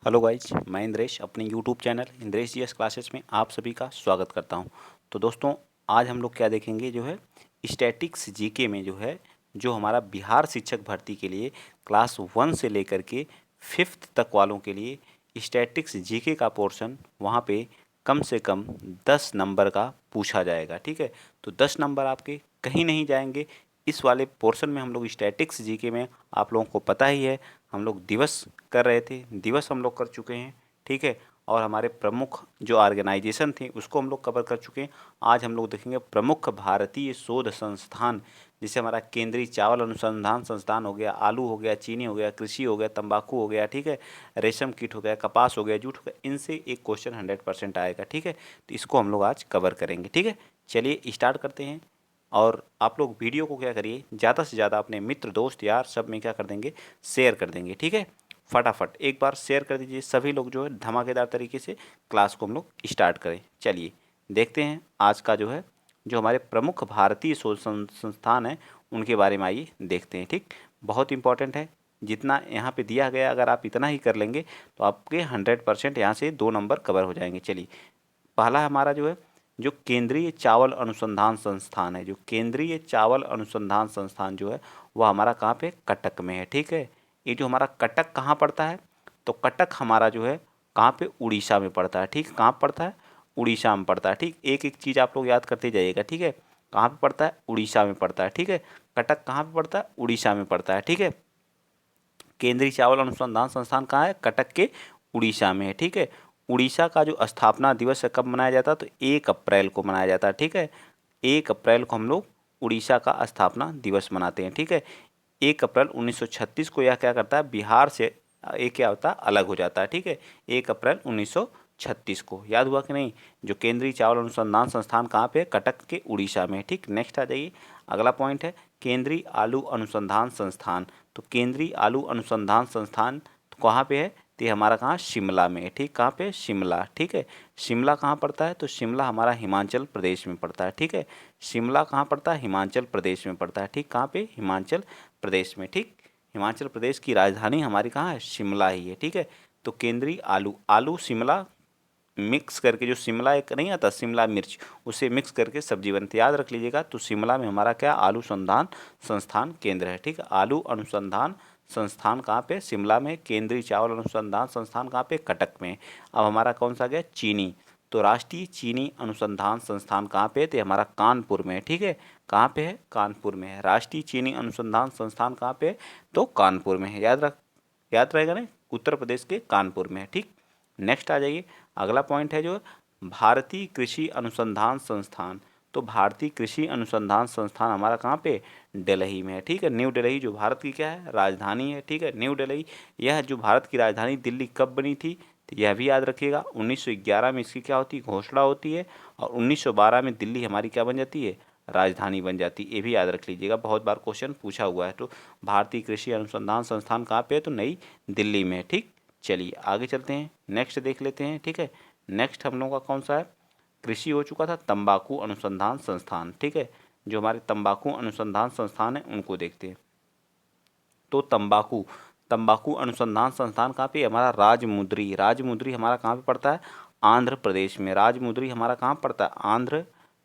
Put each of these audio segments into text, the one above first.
Hello guys, मैं इंद्रेश अपने YouTube channel Indresh GS classes में आप सभी का स्वागत करता हूं। तो दोस्तों, आज हम लोग क्या देखेंगे जो है स्टैटिक्स जीके में जो है जो हमारा बिहार शिक्षक भर्ती के लिए क्लास 1 से लेकर के 5th तक वालों के लिए स्टैटिक्स जीके का पोर्शन वहां पे कम से कम 10 नंबर का पूछा जाएगा। ठीक है, तो 10 नंबर आपके कहीं नहीं जाएंगे। इस वाले पोर्शन में हम लोग स्टैटिक्स जीके में आप लोगों को पता ही है, हम लोग दिवस कर रहे थे, दिवस हम लोग कर चुके हैं। ठीक है, और हमारे प्रमुख जो ऑर्गेनाइजेशन थे उसको हम लोग कवर कर चुके हैं। आज हम लोग देखेंगे प्रमुख भारतीय शोध संस्थान, जैसे हमारा केंद्रीय चावल अनुसंधान संस्थान हो गया, आलू हो गया, चीनी हो गया, कृषि हो गया, तंबाकू हो गया, ठीक है, रेशम कीट हो गया, कपास हो गया, जूट हो गया। इनसे एक क्वेश्चन 100% आएगा। ठीक है, तो इसको हम लोग आज कवर करेंगे। ठीक है, चलिए स्टार्ट करते हैं। और आप लोग वीडियो को क्या करिए, ज़्यादा से ज़्यादा अपने मित्र दोस्त यार सब में क्या कर देंगे, शेयर कर देंगे। ठीक है, फटाफट एक बार शेयर कर दीजिए सभी लोग, जो है धमाकेदार तरीके से क्लास को हम लोग स्टार्ट करें। चलिए देखते हैं आज का जो है जो हमारे प्रमुख भारतीय शोध संस्थान है उनके बारे में आइए देखते हैं। ठीक, बहुत इंपॉर्टेंट है। जितना यहाँ पे दिया गया अगर आप इतना ही कर लेंगे तो आपके 100% यहाँ से 2 नंबर कवर हो जाएंगे। चलिए, पहला हमारा जो है जो केंद्रीय चावल अनुसंधान संस्थान है, जो केंद्रीय चावल अनुसंधान संस्थान जो है वह हमारा कहाँ पे, कटक में है। ठीक है, ये जो हमारा कटक कहाँ पड़ता है, तो कटक हमारा जो है कहाँ पे, उड़ीसा में पड़ता है। ठीक, कहाँ पड़ता है, उड़ीसा में पड़ता है। ठीक, एक एक चीज़ आप लोग याद करते जाइएगा। ठीक है, कहाँ पे पड़ता है, उड़ीसा में पड़ता है। ठीक है, कटक कहाँ पे पड़ता है, उड़ीसा में पड़ता है। ठीक है, केंद्रीय चावल अनुसंधान संस्थान कहाँ है, कटक के उड़ीसा में है। ठीक है, उड़ीसा का जो स्थापना दिवस है कब मनाया जाता है, तो 1 अप्रैल को मनाया जाता है। ठीक है, 1 अप्रैल को हम लोग उड़ीसा का स्थापना दिवस मनाते हैं। ठीक है, 1 अप्रैल 1936 को यह क्या करता है, बिहार से ये क्या होता है, अलग हो जाता है। ठीक है, 1 अप्रैल 1936 को, याद हुआ कि नहीं। जो केंद्रीय चावल अनुसंधान संस्थान कहाँ पे, कटक के उड़ीसा में। ठीक, नेक्स्ट आ जाइए, अगला पॉइंट है केंद्रीय आलू अनुसंधान संस्थान। तो केंद्रीय आलू अनुसंधान संस्थान तो कहाँ पे है, तो ये हमारा कहाँ, शिमला में है। ठीक, कहाँ पे, शिमला। ठीक है, शिमला कहाँ पड़ता है, तो शिमला हमारा हिमाचल प्रदेश में पड़ता है। ठीक है, शिमला कहाँ पड़ता है, हिमाचल प्रदेश में पड़ता है। ठीक, कहाँ पे, हिमाचल प्रदेश में। ठीक, हिमाचल प्रदेश की राजधानी हमारी कहाँ है, शिमला ही है। ठीक है, तो केंद्रीय आलू, आलू शिमला मिक्स करके, जो शिमला एक नहीं आता शिमला मिर्च, उसे मिक्स करके सब्जी बनती है, याद रख लीजिएगा। तो शिमला में हमारा क्या, आलू संधान संस्थान केंद्र है। ठीक है, आलू अनुसंधान संस्थान कहाँ पे, शिमला में। केंद्रीय चावल अनुसंधान संस्थान कहाँ पे, कटक में। अब हमारा कौन सा गया, चीनी। तो राष्ट्रीय चीनी अनुसंधान संस्थान कहाँ पे है, तो हमारा कानपुर में है। ठीक है, कहाँ पे है, कानपुर में है। राष्ट्रीय चीनी अनुसंधान संस्थान कहाँ पे है, तो कानपुर में है। याद रहेगा ना, उत्तर प्रदेश के कानपुर में है। ठीक, नेक्स्ट आ जाइए, अगला पॉइंट है जो भारतीय कृषि अनुसंधान संस्थान। तो भारतीय कृषि अनुसंधान संस्थान हमारा कहाँ पे, दिल्ली में है। ठीक है, न्यू दिल्ली जो भारत की क्या है, राजधानी है। ठीक है, न्यू दिल्ली, यह जो भारत की राजधानी दिल्ली कब बनी थी, तो यह भी याद रखिएगा 1911 में इसकी क्या होती है, घोषणा होती है। और 1912 में दिल्ली हमारी क्या बन जाती है, राजधानी बन जाती है। ये भी याद रख लीजिएगा, बहुत बार क्वेश्चन पूछा हुआ है। तो भारतीय कृषि अनुसंधान संस्थान कहाँ पे है, तो नई दिल्ली में है। ठीक, चलिए आगे चलते हैं, नेक्स्ट देख लेते हैं। ठीक है, नेक्स्ट हम लोगों का कौन सा है, कृषि हो चुका था, तंबाकू अनुसंधान संस्थान। ठीक है, जो हमारे तंबाकू अनुसंधान संस्थान है उनको देखते हैं। तो तंबाकू, तंबाकू अनुसंधान संस्थान कहाँ पे, हमारा राजमुंदरी। राजमुंदरी हमारा कहाँ पे पड़ता है, आंध्र प्रदेश में। राजमुंदरी हमारा कहाँ पड़ता है, आंध्र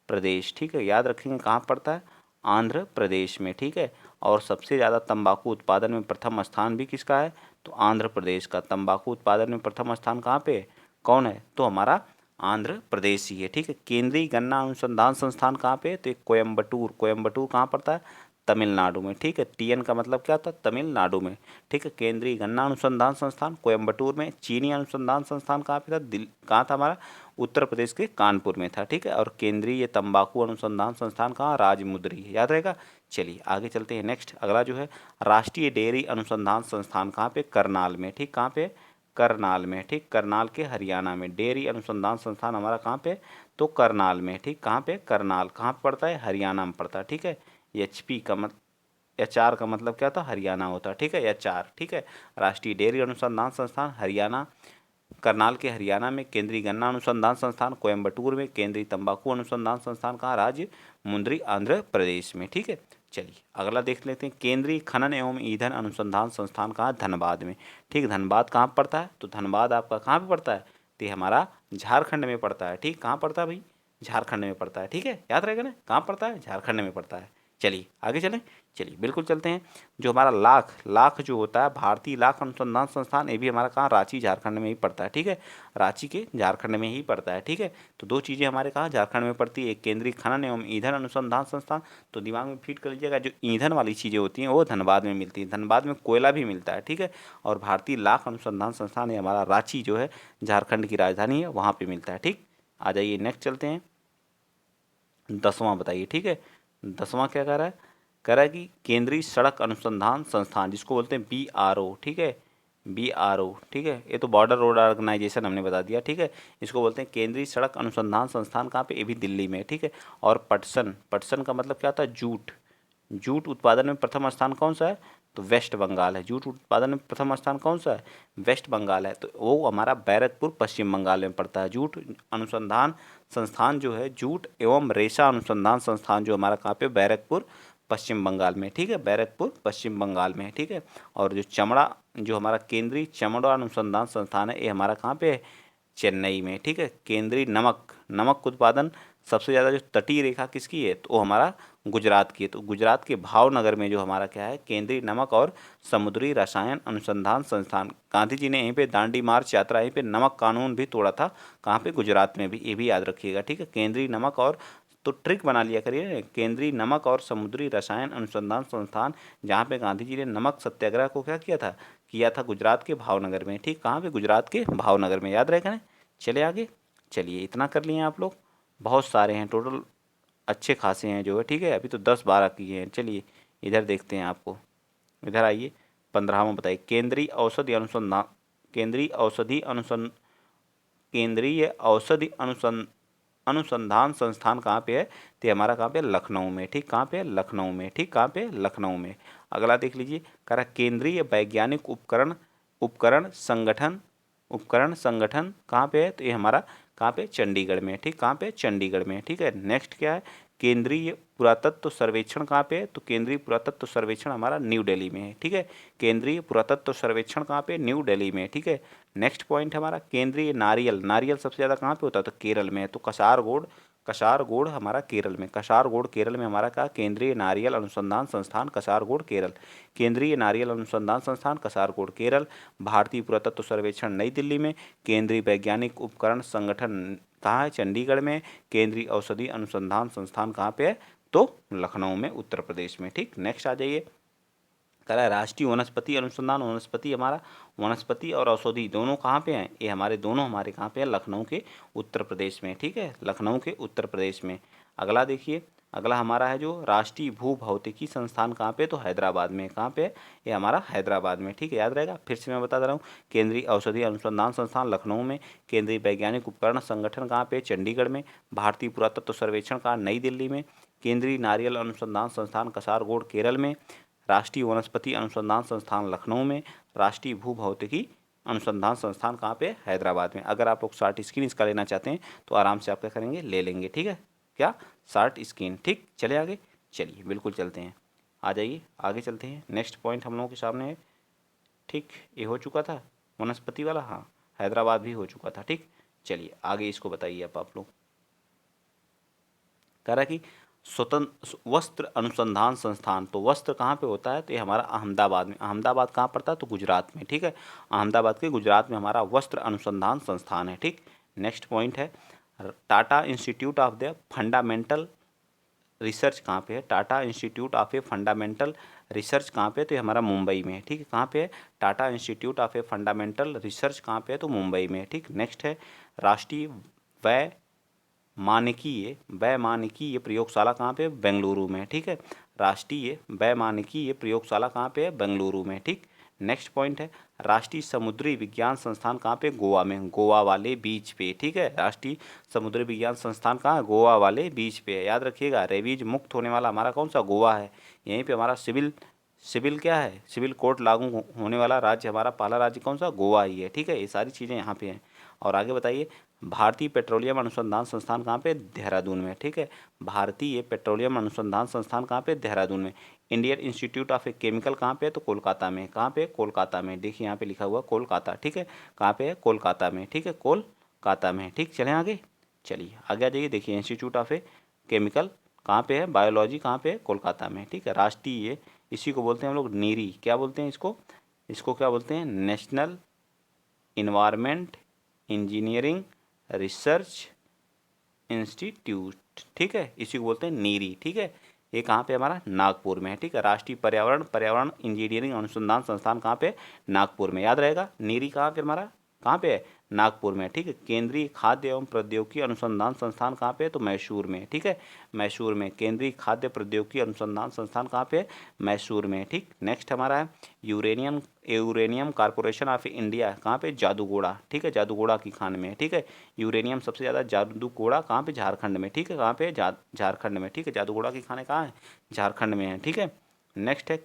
प्रदेश। ठीक है, याद रखेंगे कहाँ पड़ता है, आंध्र प्रदेश में। ठीक है, और सबसे ज़्यादा तंबाकू उत्पादन में प्रथम स्थान भी किसका है, तो आंध्र प्रदेश का। तंबाकू उत्पादन में प्रथम स्थान कहाँ पे है, कौन है, तो हमारा आंध्र प्रदेश ही है। ठीक है, केंद्रीय गन्ना अनुसंधान संस्थान कहाँ पे है, तो कोयम्बटूर। कोयम्बटूर कहाँ पड़ता है, तमिलनाडु में। ठीक है, टीएन का मतलब क्या होता है, तमिलनाडु में। ठीक है, केंद्रीय गन्ना अनुसंधान संस्थान कोयम्बटूर में। चीनी अनुसंधान संस्थान कहाँ पे था, कहाँ था हमारा, उत्तर प्रदेश के कानपुर में था। ठीक है, और केंद्रीय तंबाकू अनुसंधान संस्थान कहाँ, राजमुंदरी, याद रहेगा। चलिए आगे चलते हैं, नेक्स्ट अगला जो है राष्ट्रीय डेयरी अनुसंधान संस्थान कहाँ पे, करनाल में। ठीक, कहाँ पे, करनाल में। ठीक, करनाल के हरियाणा में। डेयरी अनुसंधान संस्थान हमारा कहाँ पे, तो करनाल में। ठीक, कहाँ पे, करनाल कहाँ पे पड़ता है, हरियाणा में पड़ता है। ठीक है, एचपी का मत एचआर का मतलब क्या था, हरियाणा होता है। ठीक है, एचआर। ठीक है, राष्ट्रीय डेयरी अनुसंधान संस्थान हरियाणा, करनाल के हरियाणा में। केंद्रीय गन्ना अनुसंधान संस्थान कोयम्बटूर में। केंद्रीय तंबाकू अनुसंधान संस्थान कहाँ, राज्य मुंद्री, आंध्र प्रदेश में। ठीक है, चलिए अगला देख लेते हैं, केंद्रीय खनन एवं ईंधन अनुसंधान संस्थान कहाँ? धनबाद में। ठीक, धनबाद कहाँ पड़ता है? तो धनबाद आपका कहाँ पे पड़ता है? तो ये हमारा झारखंड में पड़ता है। ठीक, कहाँ पड़ता है भाई? झारखंड में पड़ता है। ठीक है, याद रहेगा ना, कहाँ पड़ता है? झारखंड में पड़ता है। चलिए आगे चलें, चलिए बिल्कुल चलते हैं। जो हमारा लाख जो होता है, भारतीय लाख अनुसंधान संस्थान, ये भी हमारा कहाँ? रांची झारखंड में ही पड़ता है। ठीक है, रांची के झारखंड में ही पड़ता है। ठीक है, तो दो चीज़ें हमारे कहाँ? झारखंड में पड़ती है, एक केंद्रीय खनन एवं ईंधन अनुसंधान संस्थान, तो दिमाग में फीड कर लीजिएगा, जो ईंधन वाली चीज़ें होती हैं वो धनबाद में मिलती हैं, धनबाद में कोयला भी मिलता है। ठीक है, और भारतीय लाख अनुसंधान संस्थान ये हमारा रांची जो है झारखंड की राजधानी है, वहाँ पर मिलता है। ठीक, आ जाइए नेक्स्ट चलते हैं, 10वां बताइए। ठीक है, 10वां क्या कह रहा है? कह रहा है कि केंद्रीय सड़क अनुसंधान संस्थान, जिसको बोलते हैं BRO। ठीक है, BRO। ठीक है, ये तो बॉर्डर रोड ऑर्गेनाइजेशन हमने बता दिया। ठीक है, इसको बोलते हैं केंद्रीय सड़क अनुसंधान संस्थान, कहाँ पे? ये भी दिल्ली में। ठीक है, और पटसन का मतलब क्या होता है? जूट उत्पादन में प्रथम स्थान कौन सा है? तो वेस्ट बंगाल है। जूट उत्पादन में प्रथम स्थान कौन सा है? वेस्ट बंगाल है। तो वो हमारा बैरकपुर पश्चिम बंगाल में पड़ता है। जूट अनुसंधान संस्थान जो है, जूट एवं रेशा अनुसंधान संस्थान जो हमारा कहाँ पे? बैरकपुर पश्चिम बंगाल में। ठीक है, बैरकपुर पश्चिम बंगाल में। ठीक है, और जो हमारा केंद्रीय चमड़ा अनुसंधान संस्थान है, ये हमारा कहाँ पे है? चेन्नई में। ठीक है, केंद्रीय नमक उत्पादन सबसे ज़्यादा जो तटीय रेखा किसकी है? तो वो हमारा गुजरात की है। तो गुजरात के भावनगर में जो हमारा क्या है? केंद्रीय नमक और समुद्री रसायन अनुसंधान संस्थान। गांधी जी ने यहीं पे दांडी मार्च यात्रा, यहीं पे नमक कानून भी तोड़ा था। कहाँ पे? गुजरात में भी, ये भी याद रखिएगा। ठीक है, केंद्रीय नमक और, तो ट्रिक बना लिया करिए, केंद्रीय नमक और समुद्री रसायन अनुसंधान संस्थान, जहाँ पे गांधी जी ने नमक सत्याग्रह को क्या किया था? गुजरात के भावनगर में। ठीक, कहाँ पे? गुजरात के भावनगर में, याद रहेगा ना। चले आगे, चलिए इतना कर लिए आप लोग, बहुत सारे हैं टोटल, अच्छे खासे हैं जो है। ठीक है, अभी तो 10-12 किए हैं। चलिए इधर देखते हैं आपको, इधर आइए, 15वां बताइए, केंद्रीय औषधि अनुसंधान संस्थान कहाँ पे है? तो हमारा कहाँ पे? लखनऊ में। ठीक, कहाँ पे? लखनऊ में। ठीक, कहाँ पे? लखनऊ में। अगला देख लीजिए, कह रहा केंद्रीय वैज्ञानिक उपकरण संगठन कहाँ पे है? तो ये हमारा कहाँ पे? चंडीगढ़ में। ठीक, कहाँ पे? चंडीगढ़ में। ठीक है, नेक्स्ट क्या है? केंद्रीय पुरातत्व सर्वेक्षण कहाँ पे है? तो केंद्रीय पुरातत्व सर्वेक्षण हमारा न्यू दिल्ली में है। ठीक है, केंद्रीय पुरातत्व सर्वेक्षण कहाँ पे? न्यू दिल्ली में। ठीक है, नेक्स्ट पॉइंट हमारा केंद्रीय नारियल सबसे ज़्यादा कहाँ पे होता है? तो केरल में है। तो कसारगोड हमारा केरल में, कसारगोड केरल में हमारा क्या? केंद्रीय नारियल अनुसंधान संस्थान कसारगोड केरल, केंद्रीय नारियल अनुसंधान संस्थान कसारगोड केरल। भारतीय पुरातत्व सर्वेक्षण नई दिल्ली में, केंद्रीय वैज्ञानिक उपकरण संगठन कहाँ है? चंडीगढ़ में। केंद्रीय औषधि अनुसंधान संस्थान कहाँ पे है? तो लखनऊ में, उत्तर प्रदेश में। ठीक, नेक्स्ट आ जाइए, कह रहा है राष्ट्रीय वनस्पति अनुसंधान, वनस्पति और औषधि दोनों कहाँ पे हैं? ये हमारे कहाँ पे हैं? लखनऊ के उत्तर प्रदेश में। ठीक है, लखनऊ के उत्तर प्रदेश में। अगला देखिए, अगला हमारा है जो राष्ट्रीय भू भौतिकी संस्थान कहाँ पे? तो हैदराबाद में। कहाँ पे? ये हमारा हैदराबाद में। ठीक है, याद रहेगा, फिर से मैं बता दे रहा हूँ, केंद्रीय औषधि अनुसंधान संस्थान लखनऊ में, केंद्रीय वैज्ञानिक उपकरण संगठन कहाँ पे? चंडीगढ़ में। भारतीय पुरातत्व सर्वेक्षण कहाँ? नई दिल्ली में। केंद्रीय नारियल अनुसंधान संस्थान कसारगोड केरल में। राष्ट्रीय वनस्पति अनुसंधान संस्थान लखनऊ में। राष्ट्रीय भू भौतिकी अनुसंधान संस्थान कहाँ पे? हैदराबाद में। अगर आप लोग शार्ट स्क्रीन इसका लेना चाहते हैं तो आराम से आप क्या करेंगे? ले लेंगे। ठीक है, क्या? Short screen. ठीक, चले आगे, चलिए बिल्कुल चलते हैं, आ जाइए आगे चलते हैं। नेक्स्ट पॉइंट हम लोगों के सामने है। ठीक, ये हो चुका था वनस्पति वाला, हाँ, हैदराबाद भी हो चुका था। ठीक, चलिए आगे इसको बताइए अब आप लोग। कह रहा कि स्वतंत्र वस्त्र अनुसंधान संस्थान, तो वस्त्र कहाँ पे होता है? तो ये हमारा अहमदाबाद में। अहमदाबाद कहाँ पड़ता है? तो गुजरात में। ठीक है, अहमदाबाद के गुजरात में हमारा वस्त्र अनुसंधान संस्थान है। ठीक, नेक्स्ट पॉइंट है Tata institute of the fundamental research कहाँ पे है? Tata institute of a fundamental research कहाँ पे है? तो ये हमारा मुंबई में है। ठीक है, कहाँ पे है? Tata institute of a fundamental research कहाँ पे है? तो मुंबई में। ठीक, नेक्स्ट है राष्ट्रीय वैमानिकीय प्रयोगशाला कहाँ पे? बेंगलुरु में। ठीक है, राष्ट्रीय वैमानिकीय प्रयोगशाला कहाँ पे है? बेंगलुरु में। ठीक, नेक्स्ट पॉइंट है राष्ट्रीय समुद्री विज्ञान संस्थान कहाँ पे? गोवा में, गोवा वाले बीच पे। ठीक है, राष्ट्रीय समुद्री विज्ञान संस्थान कहाँ है? गोवा वाले बीच पे है। याद रखिएगा, रेबीज मुक्त होने वाला हमारा कौन सा? गोवा है। यहीं पे हमारा सिविल क्या है? सिविल कोड लागू होने वाला राज्य हमारा पहला राज्य कौन सा? गोवा ही है। ठीक है, ये सारी चीज़ें यहाँ पे हैं। और आगे बताइए, भारतीय पेट्रोलियम अनुसंधान संस्थान कहाँ पे, देहरादून में, ठीक है। भारतीय पेट्रोलियम अनुसंधान संस्थान कहाँ पे, देहरादून में। इंडियन इंस्टीट्यूट ऑफ केमिकल कहाँ पे, तो कोलकाता में। कहाँ पे, कोलकाता में। देखिए यहाँ पे लिखा हुआ कोलकाता, ठीक है। कहाँ पे है, कोलकाता में, ठीक है, कोलकाता में, ठीक। चलें आगे, चलिए आगे आ जाइए। देखिए इंस्टीट्यूट ऑफ केमिकल कहाँ पे है, बायोलॉजी कहाँ पे है, कोलकाता में, ठीक है। राष्ट्रीय, इसी को बोलते हैं हम लोग नीरी, क्या बोलते हैं इसको, इसको क्या बोलते हैं, national environment engineering research institute, ठीक है, इसी को बोलते हैं नीरी, ठीक है। ये कहाँ पे हमारा, नागपुर में है, ठीक है। राष्ट्रीय पर्यावरण इंजीनियरिंग अनुसंधान संस्थान कहाँ पे, नागपुर में, याद रहेगा। नीरी कहाँ पे हमारा, कहाँ पे है, नागपुर में, ठीक है। केंद्रीय खाद्य एवं प्रौद्योगिकी अनुसंधान संस्थान कहाँ पे है, तो मैसूर में, ठीक है, मैसूर में। केंद्रीय खाद्य प्रौद्योगिकी अनुसंधान संस्थान कहाँ पे है, मैसूर में, ठीक। नेक्स्ट हमारा है यूरेनियम कॉर्पोरेशन ऑफ इंडिया कहाँ पे, जादूगोड़ा, ठीक है, जादूगोड़ा की खान में, ठीक है। यूरेनियम सबसे ज़्यादा जादूगोड़ा कहाँ पे, झारखंड में, ठीक है। कहाँ पे, झारखंड में, ठीक है। जादूगोड़ा की खाने कहाँ है, झारखंड में है, ठीक है। नेक्स्ट है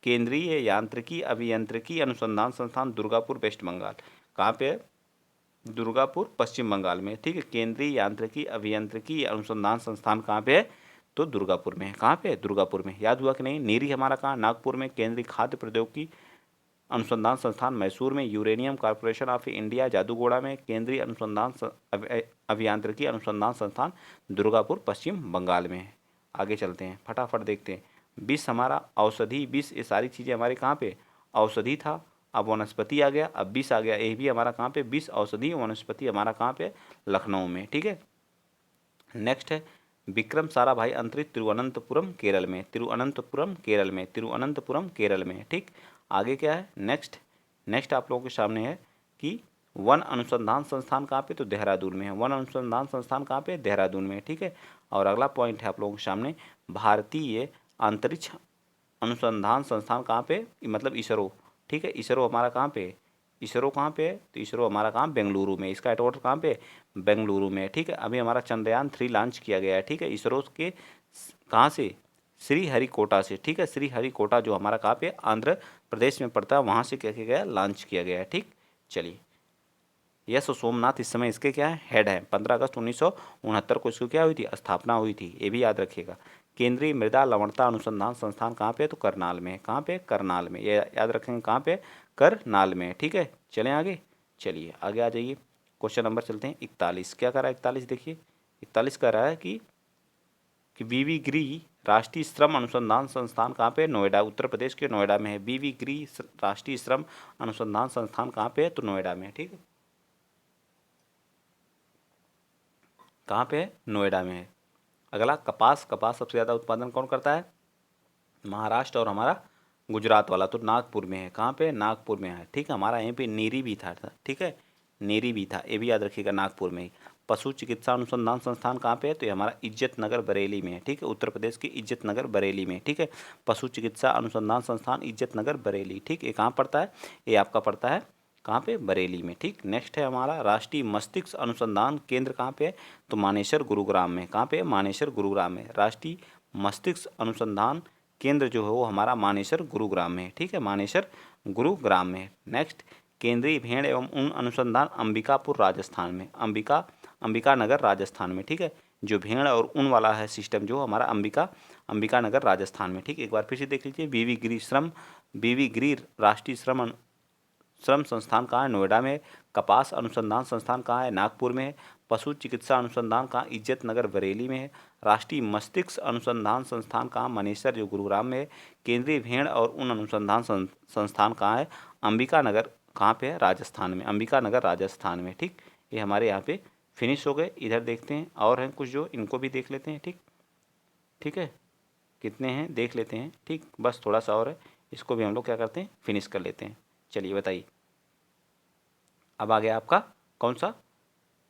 केंद्रीय यांत्रिकी अभियांत्रिकी अनुसंधान संस्थान दुर्गापुर वेस्ट बंगाल, कहाँ पे है, दुर्गापुर पश्चिम बंगाल में, ठीक है। केंद्रीय यांत्रिकी अभियांत्रिकी अनुसंधान संस्थान कहाँ पे है, तो दुर्गापुर में है। कहाँ पे है, दुर्गापुर में। याद हुआ कि नहीं। नीरी हमारा कहाँ, नागपुर में। केंद्रीय खाद्य प्रौद्योगिकी अनुसंधान संस्थान मैसूर में। Uranium corporation of India Jaduguda में। केंद्रीय अभियांत्रिकी अनुसंधान संस्थान दुर्गापुर पश्चिम बंगाल में है। आगे चलते हैं, फटाफट देखते हैं। विष हमारा औषधि, विष, ये सारी चीज़ें हमारे कहाँ पे, औषधि था, अब वनस्पति आ गया, अब विष आ गया। ये भी हमारा कहाँ पे, विष औषधि वनस्पति हमारा कहाँ पे, लखनऊ में, ठीक है। नेक्स्ट है विक्रम साराभाई अंतरिक्ष तिरुवनंतपुरम केरल में, तिरुवनंतपुरम केरल में, तिरुवनंतपुरम केरल में, ठीक। आगे क्या है, नेक्स्ट आप लोगों के सामने है कि वन अनुसंधान संस्थान कहाँ पे, तो देहरादून में है। वन अनुसंधान संस्थान कहाँ पे, देहरादून में, ठीक है। और अगला पॉइंट है आप लोगों के सामने, भारतीय अंतरिक्ष अनुसंधान संस्थान कहाँ पे, मतलब इसरो, ठीक है। इसरो हमारा कहाँ पे, इसरो कहाँ पे है, तो इसरो हमारा कहाँ, बेंगलुरु में। इसका हेडक्वार्टर कहाँ पे, बेंगलुरु में, ठीक है। अभी हमारा चंद्रयान-3 लॉन्च किया गया है, ठीक है। इसरो के कहाँ से, श्रीहरिकोटा से, ठीक है। श्रीहरिकोटा जो हमारा कहाँ पे, आंध्र प्रदेश में पड़ता है, वहाँ से क्या किया गया, लॉन्च किया गया है, ठीक। चलिए, यश सोमनाथ इस समय इसके क्या है, हेड है। 15 अगस्त 1969 को इसको क्या हुई थी, स्थापना हुई थी, ये भी याद रखिएगा। केंद्रीय मृदा लवणता अनुसंधान संस्थान कहाँ पे, तो करनाल में। कहाँ पे, करनाल में, ये याद रखेंगे, कहाँ पे, करनाल में, ठीक है। चलें आगे, चलिए आगे आ जाइए। क्वेश्चन नंबर चलते हैं 41। क्या कर रहा है 41, देखिए 41 कह रहा है कि वीवी गिरी राष्ट्रीय श्रम अनुसंधान संस्थान कहाँ पे, नोएडा, उत्तर प्रदेश के नोएडा में है। वीवी गिरी राष्ट्रीय श्रम अनुसंधान संस्थान कहाँ पे है, तो नोएडा में, ठीक है। कहाँ पे है, नोएडा में है। अगला कपास, कपास सबसे ज़्यादा उत्पादन कौन करता है, महाराष्ट्र और हमारा गुजरात वाला, तो नागपुर में है। कहाँ पे, नागपुर में है, ठीक है। हमारा यहीं पे नीरी भी था, ठीक है, नीरी भी था, ये भी याद रखिएगा, नागपुर में ही। पशु चिकित्सा अनुसंधान संस्थान कहाँ पे है, तो ये हमारा इज्जत नगर बरेली में है, ठीक है। उत्तर प्रदेश की इज्जत नगर बरेली में, ठीक है। पशु चिकित्सा अनुसंधान संस्थान इज्जत नगर बरेली, ठीक। ये कहाँ पड़ता है, ये आपका पड़ता है कहाँ पे, बरेली में, ठीक। नेक्स्ट है हमारा राष्ट्रीय मस्तिष्क अनुसंधान केंद्र कहाँ पे है, तो मानेसर गुरुग्राम में। कहाँ पे, मानेसर गुरुग्राम में। राष्ट्रीय मस्तिष्क अनुसंधान केंद्र जो है वो हमारा मानेसर गुरुग्राम में है, ठीक है, मानेसर गुरुग्राम में। नेक्स्ट, केंद्रीय भेड़ एवं ऊन अनुसंधान अंबिकापुर राजस्थान में, अंबिका नगर राजस्थान में, ठीक है। जो भेड़ और ऊन वाला है सिस्टम जो हमारा अंबिका नगर राजस्थान में, ठीक। एक बार फिर से देख लीजिए, बीवी गिरी राष्ट्रीय श्रम संस्थान कहाँ है, नोएडा में। कपास अनुसंधान संस्थान कहाँ है, नागपुर में है। पशु चिकित्सा अनुसंधान कहाँ, इज्जत नगर बरेली में है। राष्ट्रीय मस्तिष्क अनुसंधान संस्थान कहाँ, मनेसर जो गुरुग्राम में है। केंद्रीय भेड़ और ऊन अनुसंधान संस्थान कहाँ है, अंबिका नगर कहाँ पे है, राजस्थान में, अंबिका नगर राजस्थान में, ठीक। ये हमारे यहाँ पे फिनिश हो गए। इधर देखते हैं और हैं कुछ जो, इनको भी देख लेते हैं, ठीक, ठीक है। कितने हैं देख लेते हैं, ठीक, बस थोड़ा सा और है, इसको भी हम लोग क्या करते हैं, फिनिश कर लेते हैं। चलिए बताइए, अब आ गया आपका कौन सा,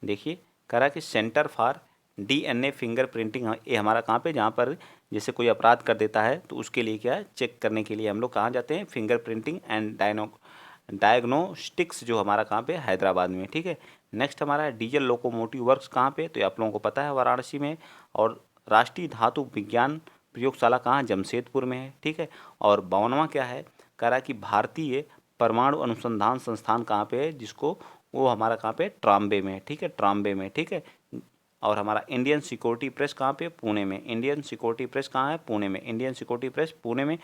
देखिए कह रहा है कि centre for DNA finger printing, ये हमारा कहाँ पे, जहाँ पर जैसे कोई अपराध कर देता है तो उसके लिए क्या है, चेक करने के लिए हम लोग कहाँ जाते हैं, फिंगर प्रिंटिंग एंड डायग्नोस्टिक्स जो हमारा कहाँ पे, हैदराबाद में, ठीक है। नेक्स्ट हमारा डीजल लोकोमोटिव वर्क्स कहाँ पे, तो ये आप लोगों को पता है, वाराणसी में। और राष्ट्रीय धातु विज्ञान प्रयोगशाला कहाँ, जमशेदपुर में है, ठीक है। और 52वां क्या है, कह रहा है कि भारतीय परमाणु अनुसंधान संस्थान कहाँ पे है, जिसको वो हमारा कहाँ पे, ट्राम्बे में है, ठीक है, ट्राम्बे में, ठीक है। और हमारा इंडियन सिक्योरिटी प्रेस कहाँ पे, पुणे में। इंडियन सिक्योरिटी प्रेस कहाँ है, पुणे में। इंडियन सिक्योरिटी प्रेस पुणे में।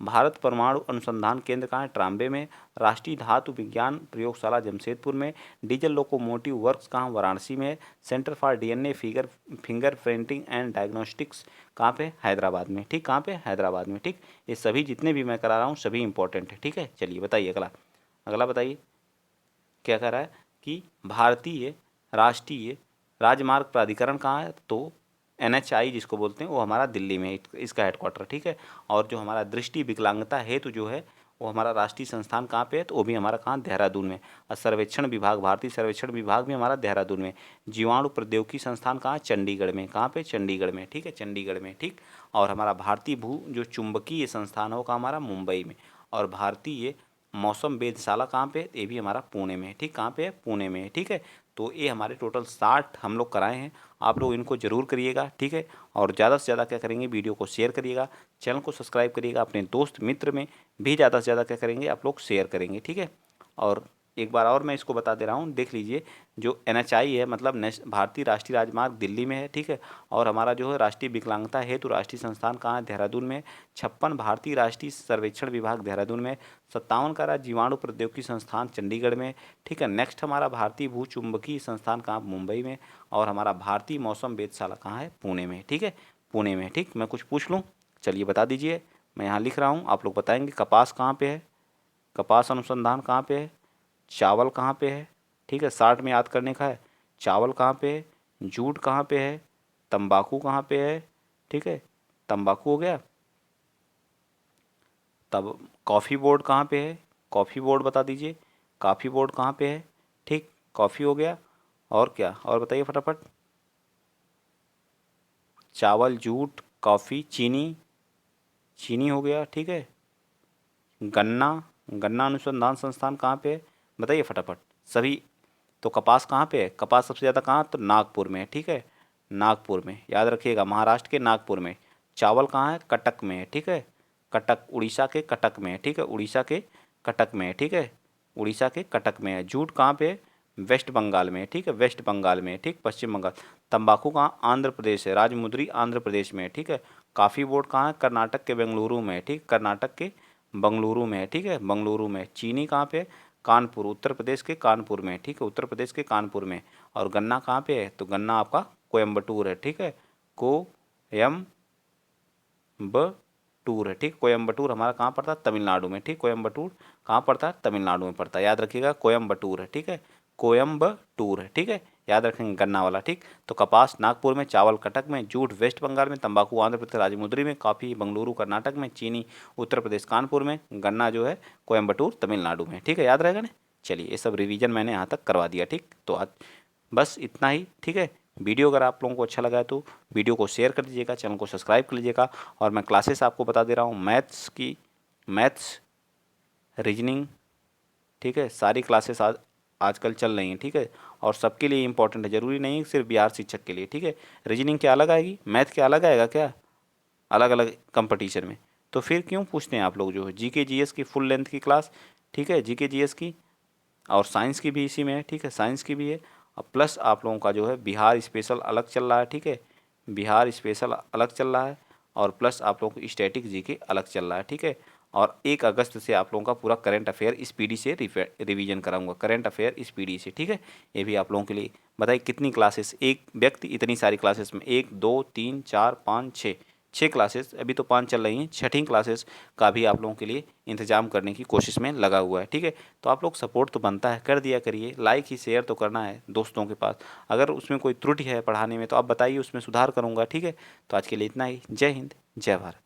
भारत परमाणु अनुसंधान केंद्र कहाँ है, ट्राम्बे में। राष्ट्रीय धातु विज्ञान प्रयोगशाला जमशेदपुर में। डीजल लोकोमोटिव वर्क्स कहाँ, वाराणसी में। Centre for DNA finger printing and diagnostics कहाँ पे, हैदराबाद में, ठीक, कहाँ पे, हैदराबाद में, ठीक। ये सभी जितने भी मैं करा रहा हूँ सभी इंपॉर्टेंट है, ठीक है। चलिए बताइए अगला, अगला बताइए क्या कह रहा है कि भारतीय राष्ट्रीय राजमार्ग प्राधिकरण कहाँ है, तो NHAI जिसको बोलते हैं वो हमारा दिल्ली में इसका हेडक्वार्टर, ठीक है। और जो हमारा दृष्टि विकलांगता हेतु जो है वो हमारा राष्ट्रीय संस्थान कहाँ पे है, तो वो भी हमारा कहाँ, देहरादून में। और सर्वेक्षण विभाग, भारतीय सर्वेक्षण विभाग भी हमारा देहरादून में। जीवाणु प्रौद्योगिकी संस्थान कहाँ, चंडीगढ़ में, कहाँ पे, चंडीगढ़ में, ठीक है, चंडीगढ़ में, ठीक। और हमारा भारतीय भू जो चुंबकीय संस्थान होगा हमारा मुंबई में। और भारतीय मौसम वेधशाला कहाँ पे, ये भी हमारा पुणे में है, ठीक, कहाँ पे है, पुणे में है, ठीक है। तो ये हमारे टोटल 60 हम लोग कराए हैं। आप लोग इनको ज़रूर करिएगा, ठीक है। और ज़्यादा से ज़्यादा क्या करेंगे, वीडियो को शेयर करिएगा, चैनल को सब्सक्राइब करिएगा, अपने दोस्त मित्र में भी ज़्यादा से ज़्यादा क्या करेंगे, आप लोग शेयर करेंगे, ठीक है। और एक बार और मैं इसको बता दे रहा हूँ, देख लीजिए, जो NHAI है मतलब भारतीय राष्ट्रीय राजमार्ग दिल्ली में है, ठीक है। और हमारा जो है राष्ट्रीय विकलांगता हेतु राष्ट्रीय संस्थान कहाँ है, देहरादून में। 56 भारतीय राष्ट्रीय सर्वेक्षण विभाग देहरादून में। 57 का जीवाणु प्रौद्योगिकी संस्थान चंडीगढ़ में, ठीक है। नेक्स्ट हमारा भारतीय भू चुंबकीय संस्थान कहाँ, मुंबई में। और हमारा भारतीय मौसम वेधशाला कहाँ है, पुणे में, ठीक है, पुणे में, ठीक। मैं कुछ पूछ लूँ, चलिए बता दीजिए, मैं यहाँ लिख रहा हूँ, आप लोग बताएंगे। कपास कहाँ पे है, कपास अनुसंधान कहाँ पे है। चावल कहाँ पे है, ठीक है, 60 में याद करने का है। चावल कहाँ पे है, जूट कहाँ पे है, तंबाकू कहाँ पे है, ठीक है, तंबाकू हो गया। तब कॉफ़ी बोर्ड कहाँ पे है, कॉफ़ी बोर्ड बता दीजिए, कॉफ़ी बोर्ड कहाँ पे है, ठीक, कॉफ़ी हो गया। और क्या, और बताइए फटाफट। चावल, जूट, कॉफ़ी, चीनी, चीनी हो गया, ठीक है। गन्ना, गन्ना अनुसंधान संस्थान कहाँ पे है, बताइए फटाफट सभी। तो कपास कहाँ पे है, कपास सबसे ज़्यादा कहाँ, तो नागपुर में है, ठीक है, नागपुर में, याद रखिएगा, महाराष्ट्र के नागपुर में। चावल कहाँ है, कटक में है, ठीक है, कटक, उड़ीसा के कटक में है, ठीक है, उड़ीसा के कटक में है, ठीक है, उड़ीसा के कटक में है। जूट कहाँ पे है, वेस्ट बंगाल में है, ठीक है, वेस्ट बंगाल में है, ठीक, पश्चिम बंगाल। तंबाकू कहाँ, आंध्र प्रदेश है, राजमुंदरी आंध्र प्रदेश में है, ठीक है। काफ़ी बोर्ड कहाँ है, कर्नाटक के बेंगलुरु में है, ठीक, कर्नाटक के बंगलुरु में है, ठीक है, बंगलुरु में। चीनी कहाँ पे है, कानपुर, उत्तर प्रदेश के कानपुर में, ठीक है, उत्तर प्रदेश के कानपुर में। और गन्ना कहाँ पे है, तो गन्ना आपका कोयम्बटूर है, ठीक है, कोयम्बटूर है, ठीक, कोयम्बटूर हमारा कहाँ पड़ता है, तमिलनाडु में, ठीक, कोयम्बटूर कहाँ पड़ता है, तमिलनाडु में पड़ता है, याद रखिएगा, कोयम्बटूर है, ठीक है, कोयम्बटूर है, ठीक है, याद रखेंगे गन्ना वाला, ठीक। तो कपास नागपुर में, चावल कटक में, जूट वेस्ट बंगाल में, तंबाकू आंध्र प्रदेश राजमुंदरी में, कॉफ़ी बंगलुरु कर्नाटक में, चीनी उत्तर प्रदेश कानपुर में, गन्ना जो है कोयम्बटूर तमिलनाडु में, ठीक है, याद रहेगा ना। चलिए ये सब रिवीजन मैंने यहाँ तक करवा दिया, ठीक। तो आज बस इतना ही, ठीक है। वीडियो अगर आप लोगों को अच्छा लगा है तो वीडियो को शेयर कर दीजिएगा, चैनल को सब्सक्राइब कर लीजिएगा। और मैं क्लासेस आपको बता दे रहा हूँ मैथ्स की, मैथ्स, रीजनिंग, ठीक है, सारी क्लासेस आजकल चल रही हैं, ठीक है। और सबके लिए इंपॉर्टेंट है, ज़रूरी नहीं सिर्फ बिहार शिक्षक के लिए, ठीक है। रीजनिंग क्या अलग आएगी, मैथ क्या अलग आएगा क्या, अलग अलग कंपटीशन में। तो फिर क्यों पूछते हैं आप लोग, जो है GK GS की फुल लेंथ की क्लास, ठीक है, GK GS की। और साइंस की भी इसी में है, ठीक है, साइंस की भी है। और प्लस आप लोगों का जो है बिहार स्पेशल अलग चल रहा है, ठीक है, बिहार स्पेशल अलग चल रहा है। और प्लस आप लोगों को स्टैटिक GK अलग चल रहा है, ठीक है। और 1 अगस्त से आप लोगों का पूरा करंट अफेयर स्पीडी से रिवीजन कराऊंगा, करंट अफेयर स्पीडी से, ठीक है। ये भी आप लोगों के लिए बताइए कितनी क्लासेस, एक व्यक्ति इतनी सारी क्लासेस में, 1 2 3 4 5 6, 6 क्लासेस, अभी तो 5 चल रही हैं, 6ठी क्लासेस का भी आप लोगों के लिए इंतजाम करने की कोशिश में लगा हुआ है, ठीक है। तो आप लोग सपोर्ट तो बनता है, कर दिया करिए, लाइक ही शेयर तो करना है दोस्तों के पास। अगर उसमें कोई त्रुटि है पढ़ाने में तो आप बताइए, उसमें सुधार करूँगा, ठीक है। तो आज के लिए इतना ही, जय हिंद, जय भारत।